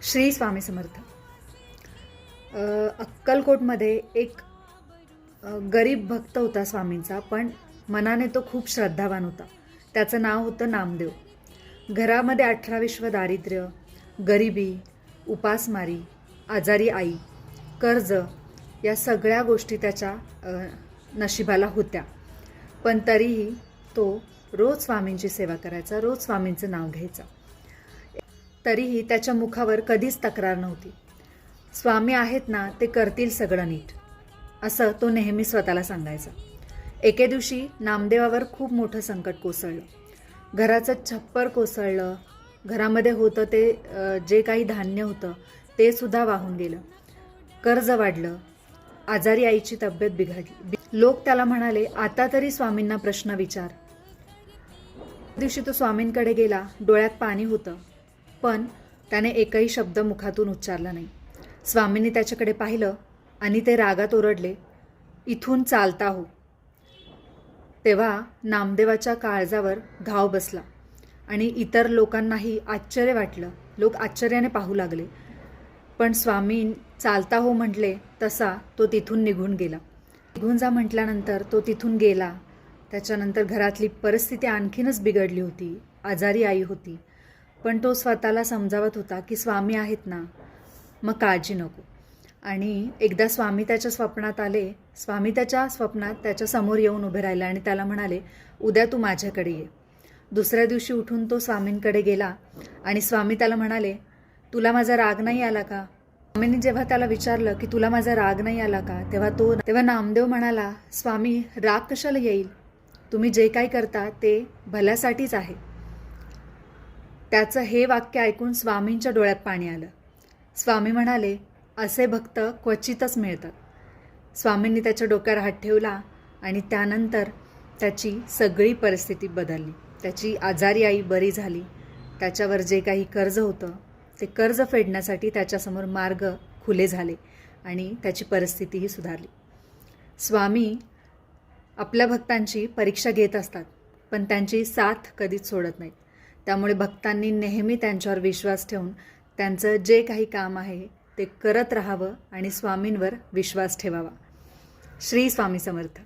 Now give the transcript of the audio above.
श्री स्वामी समर्थ। अक्कलकोटमध्ये एक गरीब भक्त होता स्वामींचा, पण मनाने तो खूप श्रद्धावान होता। त्याचं नाव होतं नामदेव। घरामध्ये 18 विश्व दारिद्र्य, गरिबी, उपासमारी, आजारी आई, कर्ज या सगळ्या गोष्टी त्याच्या नशिबाला होत्या। पण तरीही तो रोज स्वामींची सेवा करायचा, रोज स्वामींचं नाव घ्यायचा। तरीही त्याच्या मुखावर कधीच तक्रार नव्हती। स्वामी आहेत ना, ते करतील सगळं नीट, असं तो नेहमी स्वतःला सांगायचा। एके दिवशी नामदेवावर खूप मोठं संकट कोसळलं। घराचं छप्पर कोसळलं, घरामध्ये होतं ते जे काही धान्य होतं ते सुद्धा वाहून गेलं, कर्ज वाढलं, आजारी आईची तब्येत बिघडली। लोक त्याला म्हणाले, आता तरी स्वामींना प्रश्न विचार। दिवशी तो स्वामींकडे गेला, डोळ्यात पाणी होतं, पण त्याने एकही शब्द मुखातून उच्चारला नाही। स्वामींनी त्याच्याकडे पाहिलं आणि ते रागात ओरडले, इथून चालता हो। तेव्हा नामदेवाच्या काळजावर घाव बसला आणि इतर लोकांनाही आश्चर्य वाटलं। लोक आश्चर्याने पाहू लागले, पण स्वामी चालता हो म्हटले तसा तो तिथून निघून गेला। निघून जा म्हटल्यानंतर तो तिथून गेला। त्याच्यानंतर घरातली परिस्थिती आणखीनच बिघडली होती, आजारी आई होती, पण तो स्वतःला समजावत होता की स्वामी आहेत ना, मग काळजी नको। आणि एकदा स्वामी त्याच्या स्वप्नात आले। स्वामी त्याच्या स्वप्नात त्याच्या समोर येऊन उभे राहिले आणि त्याला म्हणाले, उद्या तू माझ्याकडे ये। दुसऱ्या दिवशी उठून तो स्वामींकडे गेला आणि स्वामी त्याला म्हणाले, तुला माझा राग नाही आला का? स्वामींनी जेव्हा त्याला विचारलं की तुला माझा राग नाही आला का, तेव्हा नामदेव म्हणाला, स्वामी राग कशाला येईल, तुम्ही जे काही करता ते भल्यासाठीच आहे। त्याचं हे वाक्य ऐकून स्वामींच्या डोळ्यात पाणी आलं। स्वामी म्हणाले, असे भक्त क्वचितच मिळतात। स्वामींनी त्याच्या डोक्यावर हात ठेवला आणि त्यानंतर त्याची सगळी परिस्थिती बदलली। त्याची आजारी आई बरी झाली। त्याच्यावर जे काही कर्ज होतं ते कर्ज फेडण्यासाठी त्याच्यासमोर मार्ग खुले झाले आणि त्याची परिस्थितीही सुधारली। स्वामी आपल्या भक्तांची परीक्षा घेत असतात, पण त्यांची साथ कधीच सोडत नाहीत। त्यामुळे भक्तांनी नेहमी त्यांच्यावर विश्वास ठेवून त्यांचं जे काही काम आहे ते करत राहावं आणि स्वामींवर विश्वास ठेवावा। श्री स्वामी समर्थ।